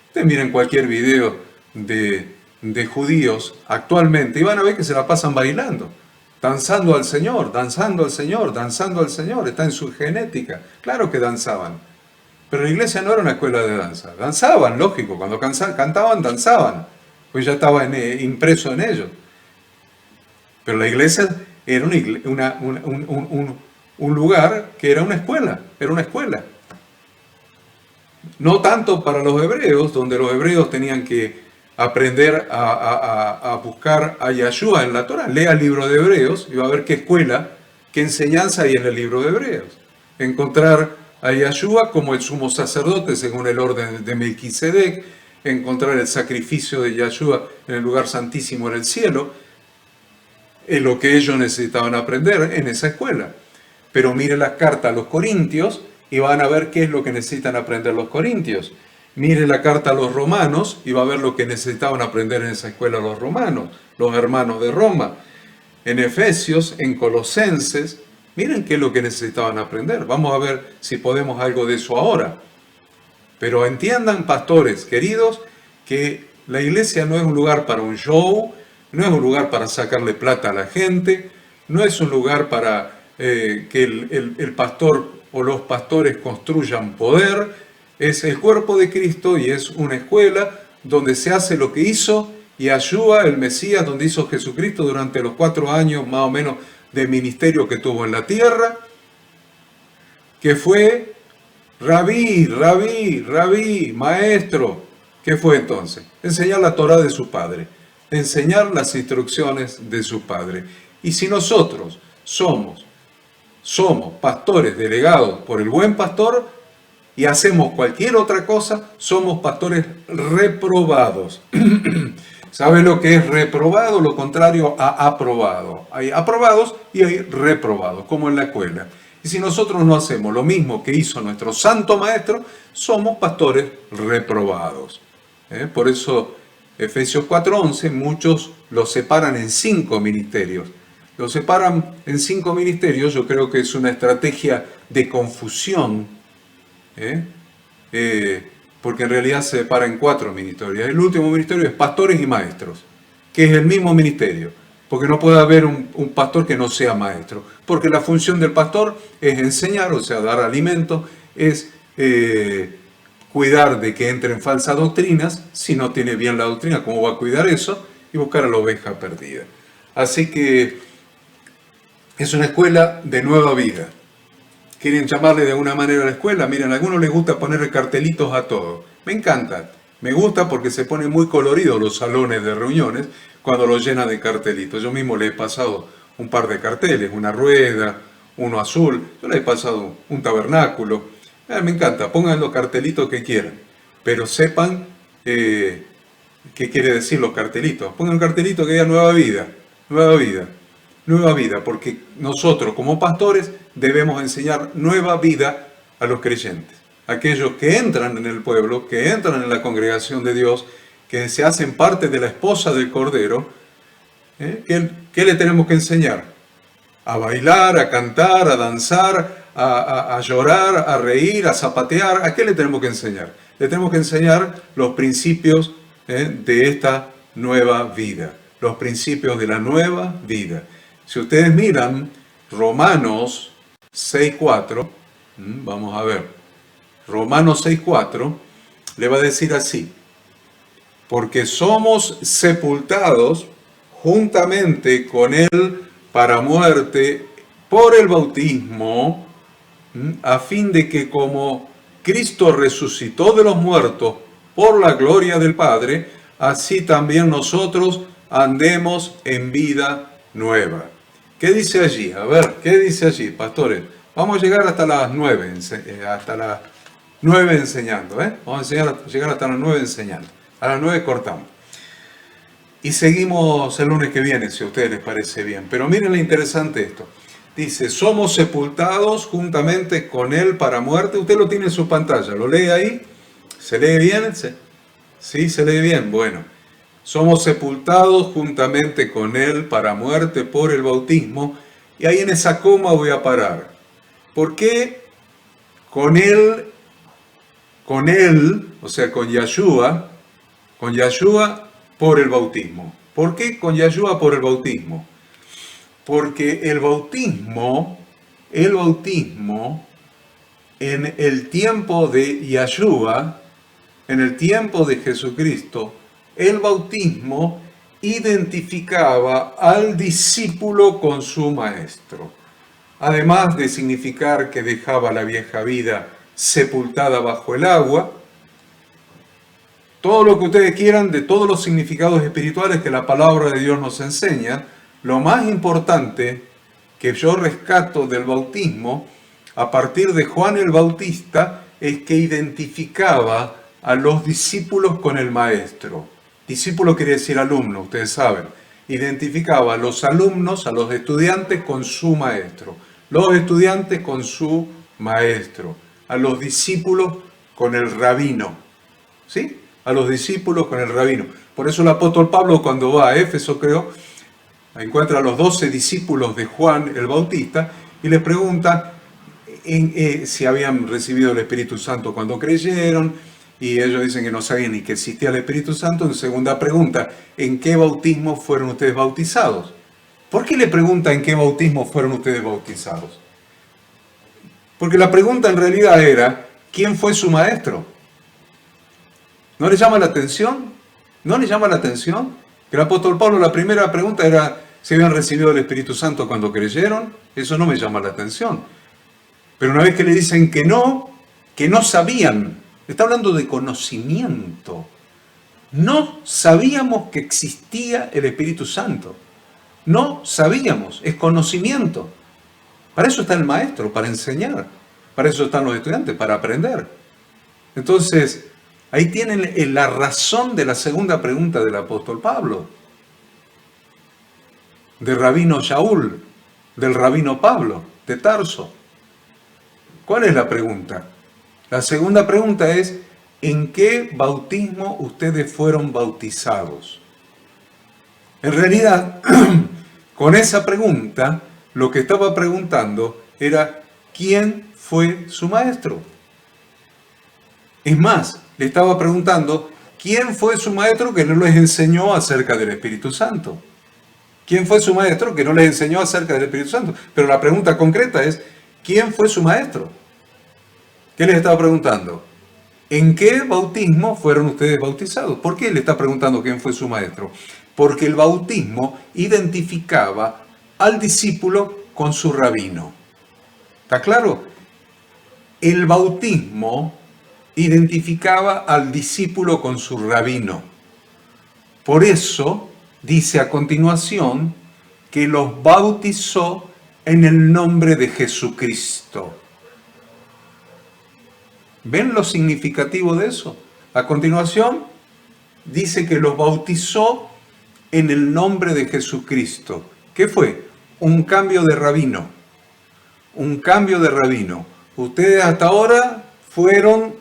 Ustedes miren cualquier video de judíos actualmente y van a ver que se la pasan bailando, danzando al Señor, danzando al Señor, danzando al Señor. Está en su genética. Claro que danzaban. Pero la iglesia no era una escuela de danza. Danzaban, lógico. Cuando cantaban, danzaban. Pues ya estaba impreso en ellos. Pero la iglesia era un lugar que era una escuela. Era una escuela. No tanto para los hebreos, donde los hebreos tenían que aprender a buscar a Yahshua en la Torah. Lea el libro de Hebreos y va a ver qué escuela, qué enseñanza hay en el libro de Hebreos. Encontrar a Yahshua como el sumo sacerdote según el orden de Melquisedec, encontrar el sacrificio de Yahshua en el lugar santísimo en el cielo, es lo que ellos necesitaban aprender en esa escuela. Pero mire la carta a los Corintios y van a ver qué es lo que necesitan aprender los corintios. Mire la carta a los romanos y va a ver lo que necesitaban aprender en esa escuela los romanos, los hermanos de Roma. En Efesios, en Colosenses, miren qué es lo que necesitaban aprender. Vamos a ver si podemos algo de eso ahora. Pero entiendan, pastores queridos, que la iglesia no es un lugar para un show, no es un lugar para sacarle plata a la gente, no es un lugar para que el pastor o los pastores construyan poder. Es el cuerpo de Cristo y es una escuela donde se hace lo que hizo Yahshua, el Mesías, donde hizo Jesucristo durante los 4 años más o menos de ministerio que tuvo en la tierra, que fue rabí, maestro. ¿Qué fue entonces? Enseñar la Torah de su padre, enseñar las instrucciones de su padre. Y si nosotros somos pastores delegados por el buen pastor y hacemos cualquier otra cosa, somos pastores reprobados. ¿Sabe lo que es reprobado? Lo contrario a aprobado. Hay aprobados y hay reprobados, como en la escuela. Y si nosotros no hacemos lo mismo que hizo nuestro santo maestro, somos pastores reprobados. Por eso Efesios 4:11, muchos los separan en 5 ministerios. Los separan en 5 ministerios, yo creo que es una estrategia de confusión, porque en realidad se separa en 4 ministerios. El último ministerio es pastores y maestros, que es el mismo ministerio, porque no puede haber un pastor que no sea maestro, porque la función del pastor es enseñar, o sea, dar alimento, es cuidar de que entren falsas doctrinas. Si no tiene bien la doctrina, ¿cómo va a cuidar eso? Y buscar a la oveja perdida. Así que es una escuela de nueva vida. ¿Quieren llamarle de alguna manera a la escuela? Miren, a algunos les gusta ponerle cartelitos a todo. Me encanta. Me gusta porque se ponen muy coloridos los salones de reuniones cuando los llenan de cartelitos. Yo mismo le he pasado un par de carteles, una rueda, uno azul. Yo le he pasado un tabernáculo. Me encanta. Pongan los cartelitos que quieran. Pero sepan qué quiere decir los cartelitos. Pongan un cartelito que diga nueva vida. Nueva vida. Nueva vida, porque nosotros como pastores debemos enseñar nueva vida a los creyentes. Aquellos que entran en el pueblo, que entran en la congregación de Dios, que se hacen parte de la esposa del Cordero, ¿qué le tenemos que enseñar? A bailar, a cantar, a danzar, a llorar, a reír, a zapatear. ¿A qué le tenemos que enseñar? Le tenemos que enseñar los principios de esta nueva vida, los principios de la nueva vida. Si ustedes miran Romanos 6:4, vamos a ver, Romanos 6:4 le va a decir así: porque somos sepultados juntamente con Él para muerte por el bautismo, a fin de que como Cristo resucitó de los muertos por la gloria del Padre, así también nosotros andemos en vida nueva. ¿Qué dice allí? A ver, ¿qué dice allí, pastores? Vamos a llegar hasta las 9, enseñando, Vamos a llegar hasta las 9 enseñando. A las 9 cortamos. Y seguimos el lunes que viene, si a ustedes les parece bien. Pero miren lo interesante esto. Dice, somos sepultados juntamente con Él para muerte. Usted lo tiene en su pantalla, ¿lo lee ahí? ¿Se lee bien? ¿Sí? ¿Se lee bien? Bueno. Somos sepultados juntamente con Él para muerte por el bautismo. Y ahí en esa coma voy a parar. ¿Por qué con Él, o sea, con Yahshua por el bautismo? ¿Por qué con Yahshua por el bautismo? Porque el bautismo en el tiempo de Yahshua, en el tiempo de Jesucristo, el bautismo identificaba al discípulo con su maestro. Además de significar que dejaba la vieja vida sepultada bajo el agua, todo lo que ustedes quieran de todos los significados espirituales que la palabra de Dios nos enseña. Lo más importante que yo rescato del bautismo a partir de Juan el Bautista es que identificaba a los discípulos con el maestro. Discípulo quiere decir alumno, ustedes saben. Identificaba a los alumnos, a los estudiantes con su maestro, los estudiantes con su maestro, a los discípulos con el rabino, ¿sí? A los discípulos con el rabino. Por eso el apóstol Pablo, cuando va a Éfeso, creo, encuentra a los 12 discípulos de Juan el Bautista y les pregunta si habían recibido el Espíritu Santo cuando creyeron, y ellos dicen que no sabían ni que existía el Espíritu Santo. En segunda pregunta, ¿en qué bautismo fueron ustedes bautizados? ¿Por qué le pregunta en qué bautismo fueron ustedes bautizados? Porque la pregunta en realidad era, ¿quién fue su maestro? ¿No le llama la atención? ¿No le llama la atención? Que el apóstol Pablo, la primera pregunta era si habían recibido el Espíritu Santo cuando creyeron. Eso no me llama la atención. Pero una vez que le dicen que no sabían, está hablando de conocimiento. No sabíamos que existía el Espíritu Santo. No sabíamos, es conocimiento. Para eso está el maestro, para enseñar. Para eso están los estudiantes, para aprender. Entonces, ahí tienen la razón de la segunda pregunta del apóstol Pablo. De Rabino Shaul, del Rabino Pablo, de Tarso. ¿Cuál es la pregunta? La segunda pregunta es, ¿en qué bautismo ustedes fueron bautizados? En realidad, con esa pregunta, lo que estaba preguntando era, ¿quién fue su maestro? Es más, le estaba preguntando, ¿quién fue su maestro que no les enseñó acerca del Espíritu Santo? ¿Quién fue su maestro que no les enseñó acerca del Espíritu Santo? Pero la pregunta concreta es, ¿quién fue su maestro? ¿Qué les estaba preguntando? ¿En qué bautismo fueron ustedes bautizados? ¿Por qué le está preguntando quién fue su maestro? Porque el bautismo identificaba al discípulo con su rabino. ¿Está claro? El bautismo identificaba al discípulo con su rabino. Por eso dice a continuación que los bautizó en el nombre de Jesucristo. ¿Ven lo significativo de eso? A continuación dice que los bautizó en el nombre de Jesucristo. ¿Qué fue? Un cambio de rabino. Un cambio de rabino. Ustedes hasta ahora fueron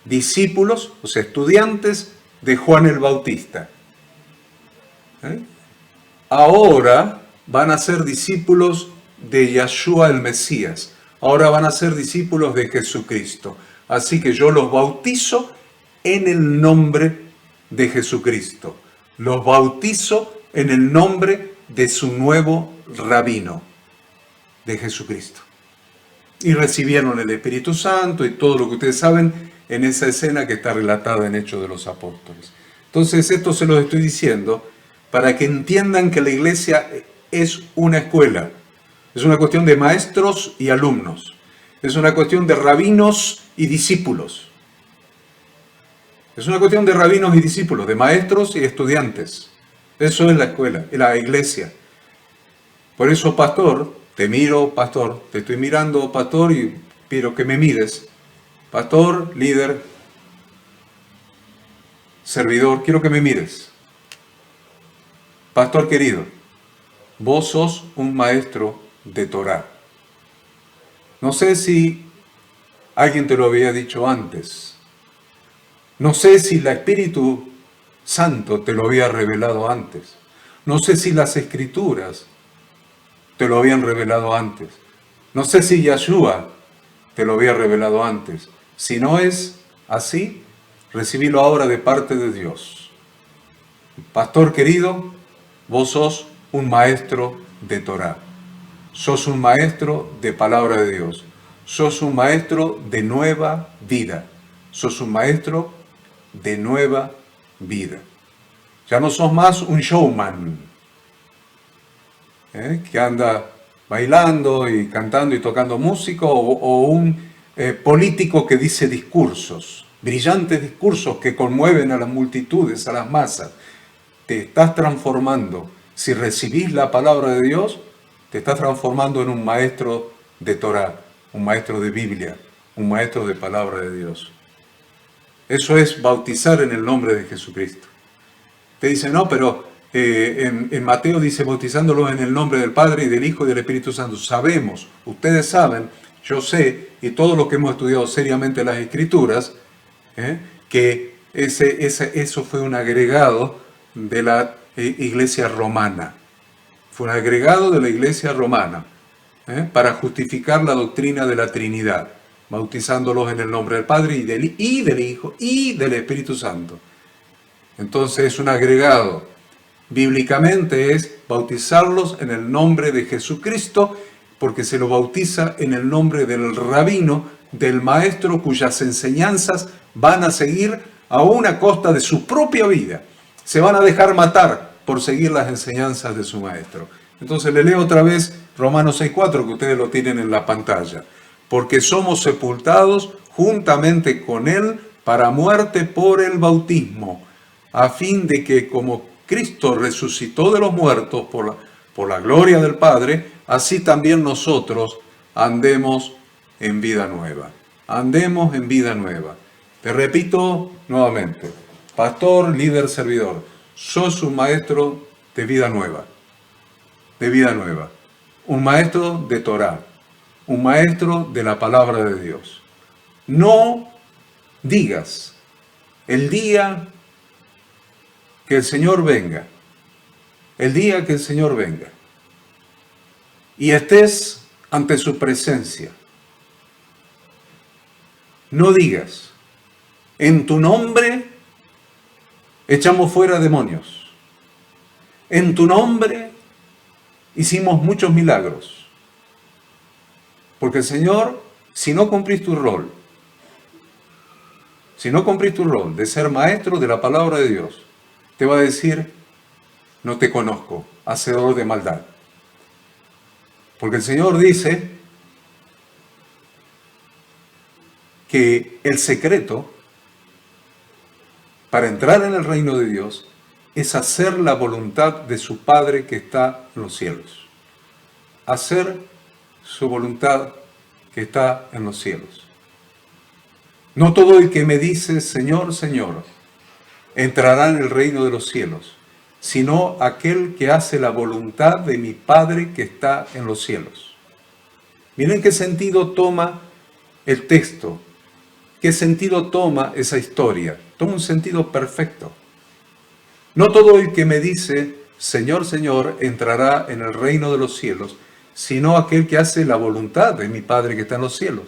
discípulos, o sea, estudiantes de Juan el Bautista. Ahora van a ser discípulos de Yeshua el Mesías. Ahora van a ser discípulos de Jesucristo. Así que yo los bautizo en el nombre de Jesucristo. Los bautizo en el nombre de su nuevo rabino, de Jesucristo. Y recibieron el Espíritu Santo y todo lo que ustedes saben en esa escena que está relatada en Hechos de los Apóstoles. Entonces esto se lo estoy diciendo para que entiendan que la iglesia es una escuela. Es una cuestión de maestros y alumnos. Es una cuestión de rabinos y discípulos. Es una cuestión de rabinos y discípulos, de maestros y estudiantes. Eso es la escuela, es la iglesia. Por eso, pastor, te miro, pastor, te estoy mirando, pastor, y quiero que me mires. Pastor, líder, servidor, quiero que me mires. Pastor querido, vos sos un maestro de Torá. No sé si alguien te lo había dicho antes. No sé si el Espíritu Santo te lo había revelado antes. No sé si las Escrituras te lo habían revelado antes. No sé si Yeshua te lo había revelado antes. Si no es así, recibilo ahora de parte de Dios. Pastor querido, vos sos un maestro de Torá. Sos un maestro de palabra de Dios. Sos un maestro de nueva vida. Sos un maestro de nueva vida. Ya no sos más un showman que anda bailando y cantando y tocando música o un político que dice discursos. brillantes discursos que conmueven a las multitudes, a las masas. Te estás transformando. Si recibís la palabra de Dios, te estás transformando en un maestro de Torá, un maestro de Biblia, un maestro de palabra de Dios. Eso es bautizar en el nombre de Jesucristo. Te dice, no, pero en Mateo dice bautizándolos en el nombre del Padre y del Hijo y del Espíritu Santo. Sabemos, ustedes saben, yo sé, y todos los que hemos estudiado seriamente las Escrituras, que eso fue un agregado de la iglesia romana. Fue un agregado de la iglesia romana para justificar la doctrina de la Trinidad, bautizándolos en el nombre del Padre y del Hijo y del Espíritu Santo. Entonces es un agregado. Bíblicamente es bautizarlos en el nombre de Jesucristo, porque se lo bautiza en el nombre del rabino, del maestro cuyas enseñanzas van a seguir aún a costa de su propia vida. Se van a dejar matar por seguir las enseñanzas de su maestro. Entonces le leo otra vez Romanos 6:4, que ustedes lo tienen en la pantalla. Porque somos sepultados juntamente con Él para muerte por el bautismo, a fin de que como Cristo resucitó de los muertos por la gloria del Padre, así también nosotros andemos en vida nueva. Andemos en vida nueva. Te repito nuevamente, pastor, líder, servidor, sos un maestro de vida nueva. De vida nueva. Un maestro de Torá. Un maestro de la palabra de Dios. No digas el día que el Señor venga, el día que el Señor venga, y estés ante su presencia. No digas, en tu nombre echamos fuera demonios, en tu nombre hicimos muchos milagros. Porque el Señor, si no cumplís tu rol de ser maestro de la palabra de Dios, te va a decir, no te conozco, hacedor de maldad. Porque el Señor dice que el secreto para entrar en el reino de Dios es hacer la voluntad de su Padre que está en los cielos. Hacer su voluntad que está en los cielos. No todo el que me dice, Señor, Señor, entrará en el reino de los cielos, sino aquel que hace la voluntad de mi Padre que está en los cielos. Miren qué sentido toma el texto, qué sentido toma esa historia. Toma un sentido perfecto. No todo el que me dice, Señor, Señor, entrará en el reino de los cielos, sino aquel que hace la voluntad de mi Padre que está en los cielos.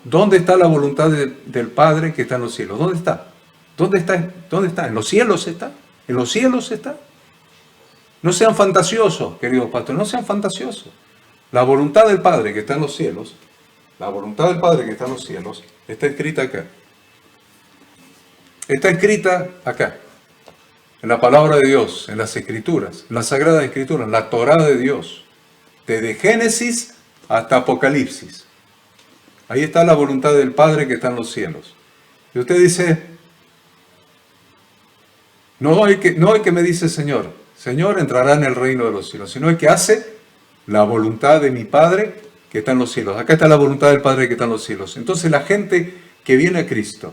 ¿Dónde está la voluntad del Padre que está en los cielos? ¿Dónde está? ¿Dónde está? ¿Dónde está? ¿En los cielos está? ¿En los cielos está? No sean fantasiosos, queridos pastores, no sean fantasiosos. La voluntad del Padre que está en los cielos, la voluntad del Padre que está en los cielos, está escrita acá. Está escrita acá. En la palabra de Dios, en las Escrituras, en la Sagrada Escritura, en la Torá de Dios. Desde Génesis hasta Apocalipsis. Ahí está la voluntad del Padre que está en los cielos. Y usted dice, no hay que me dice Señor, Señor entrará en el reino de los cielos, sino el que hace la voluntad de mi Padre que está en los cielos. Acá está la voluntad del Padre que está en los cielos. Entonces la gente que viene a Cristo,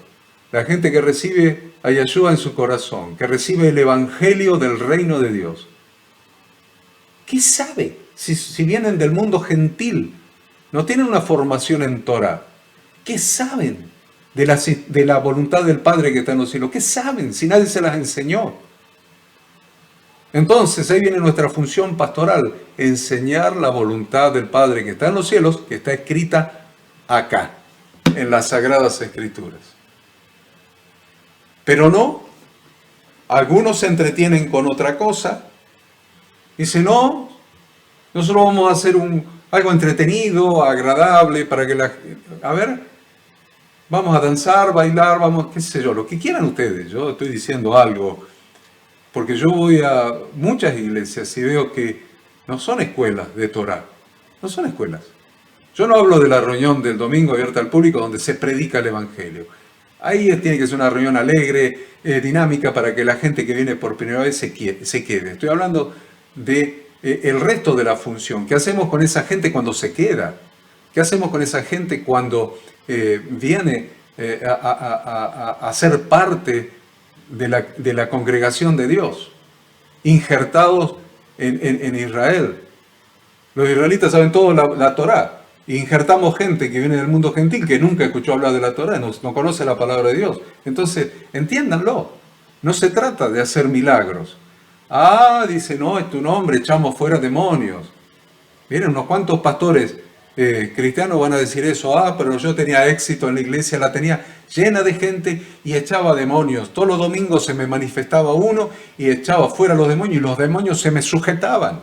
la gente que recibe a Yeshua en su corazón, que recibe el evangelio del reino de Dios, ¿qué sabe? Si vienen del mundo gentil, no tienen una formación en Torah, ¿qué saben de la voluntad del Padre que está en los cielos? ¿Qué saben si nadie se las enseñó? Entonces ahí viene nuestra función pastoral, enseñar la voluntad del Padre que está en los cielos, que está escrita acá, en las Sagradas Escrituras. Pero no, algunos se entretienen con otra cosa, y dicen, no, nosotros vamos a hacer algo entretenido, agradable, para que vamos a danzar, bailar, vamos, qué sé yo, lo que quieran ustedes. Yo estoy diciendo algo, porque yo voy a muchas iglesias y veo que no son escuelas de Torah, no son escuelas. Yo no hablo de la reunión del domingo abierta al público donde se predica el Evangelio. Ahí tiene que ser una reunión alegre, dinámica, para que la gente que viene por primera vez se quede. Estoy hablando de el resto de la función. ¿Qué hacemos con esa gente cuando se queda? ¿Qué hacemos con esa gente cuando viene a ser parte de la congregación de Dios, injertados en Israel? Los israelitas saben todo la Torá. Injertamos gente que viene del mundo gentil, que nunca escuchó hablar de la Torá, no conoce la palabra de Dios. Entonces, entiéndanlo. No se trata de hacer milagros. Dice, no, es tu nombre, echamos fuera demonios. Miren, unos cuantos pastores cristianos van a decir eso. Pero yo tenía éxito en la iglesia, la tenía llena de gente y echaba demonios. Todos los domingos se me manifestaba uno y echaba fuera los demonios y los demonios se me sujetaban.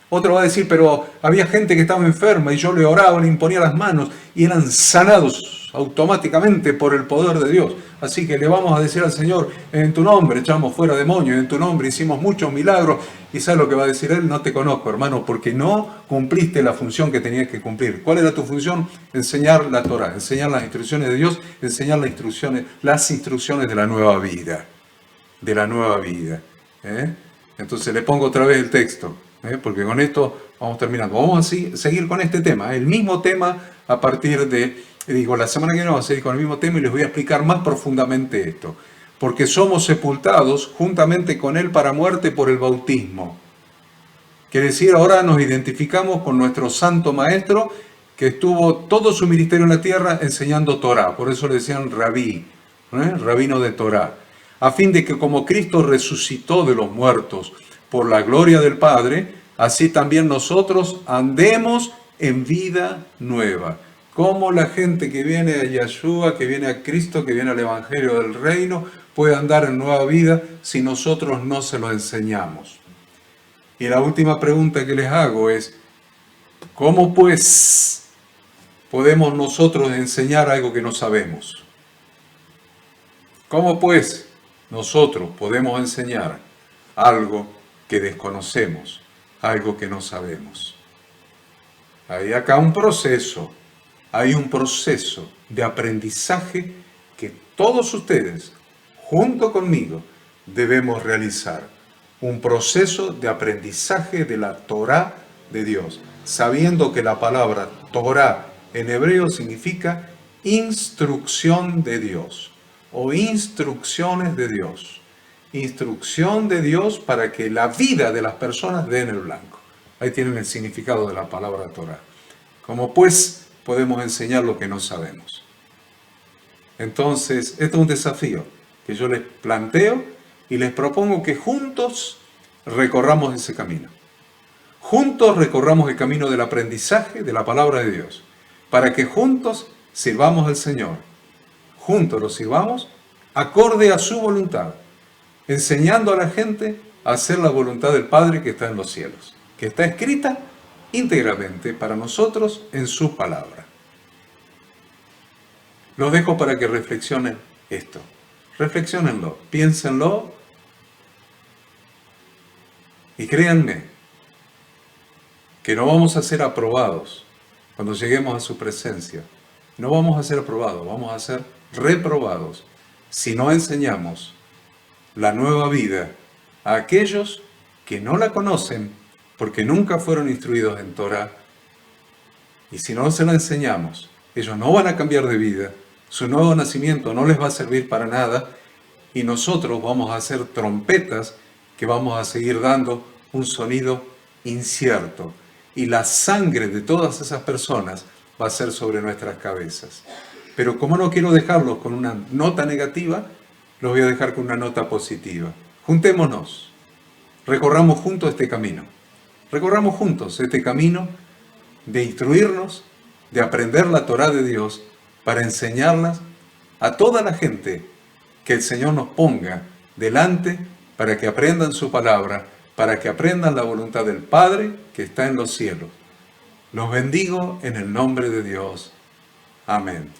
Otro va a decir, pero había gente que estaba enferma y yo le oraba, le imponía las manos y eran sanados automáticamente por el poder de Dios. Así que le vamos a decir al Señor, en tu nombre echamos fuera demonios, en tu nombre hicimos muchos milagros. ¿Y sabes lo que va a decir él? No te conozco, hermano, porque no cumpliste la función que tenías que cumplir. ¿Cuál era tu función? Enseñar la Torá, enseñar las instrucciones de Dios, enseñar las instrucciones de la nueva vida. De la nueva vida. Entonces le pongo otra vez el texto. Porque con esto vamos terminando. Vamos a seguir con este tema, el mismo tema a partir de, la semana que viene vamos a seguir con el mismo tema y les voy a explicar más profundamente esto. Porque somos sepultados juntamente con Él para muerte por el bautismo. Quiere decir, ahora nos identificamos con nuestro santo maestro que estuvo todo su ministerio en la tierra enseñando Torá. Por eso le decían rabí, rabino de Torá. A fin de que como Cristo resucitó de los muertos por la gloria del Padre, así también nosotros andemos en vida nueva. Como la gente que viene a Yeshua, que viene a Cristo, que viene al Evangelio del Reino, puede andar en nueva vida si nosotros no se lo enseñamos. Y la última pregunta que les hago es, ¿cómo pues podemos nosotros enseñar algo que no sabemos? ¿Cómo pues nosotros podemos enseñar algo que desconocemos, algo que no sabemos? Hay acá un proceso de aprendizaje que todos ustedes, junto conmigo, debemos realizar. Un proceso de aprendizaje de la Torá de Dios, sabiendo que la palabra Torá en hebreo significa instrucción de Dios o instrucciones de Dios. Instrucción de Dios para que la vida de las personas dé en el blanco. Ahí tienen el significado de la palabra Torah. ¿Cómo pues podemos enseñar lo que no sabemos? Entonces, este es un desafío que yo les planteo y les propongo que juntos recorramos ese camino. Juntos recorramos el camino del aprendizaje de la palabra de Dios, para que juntos sirvamos al Señor. Juntos lo sirvamos acorde a su voluntad, enseñando a la gente a hacer la voluntad del Padre que está en los cielos, que está escrita íntegramente para nosotros en su palabra. Los dejo para que reflexionen esto. Reflexionenlo, piénsenlo y créanme que no vamos a ser aprobados cuando lleguemos a su presencia. No vamos a ser aprobados, vamos a ser reprobados si no enseñamos la nueva vida a aquellos que no la conocen porque nunca fueron instruidos en Torah. Y si no se la enseñamos, ellos no van a cambiar de vida, su nuevo nacimiento no les va a servir para nada y nosotros vamos a hacer trompetas que vamos a seguir dando un sonido incierto y la sangre de todas esas personas va a ser sobre nuestras cabezas. Pero como no quiero dejarlos con una nota negativa, los voy a dejar con una nota positiva. Juntémonos, recorramos juntos este camino. Recorramos juntos este camino de instruirnos, de aprender la Torá de Dios para enseñarlas a toda la gente que el Señor nos ponga delante para que aprendan su palabra, para que aprendan la voluntad del Padre que está en los cielos. Los bendigo en el nombre de Dios. Amén.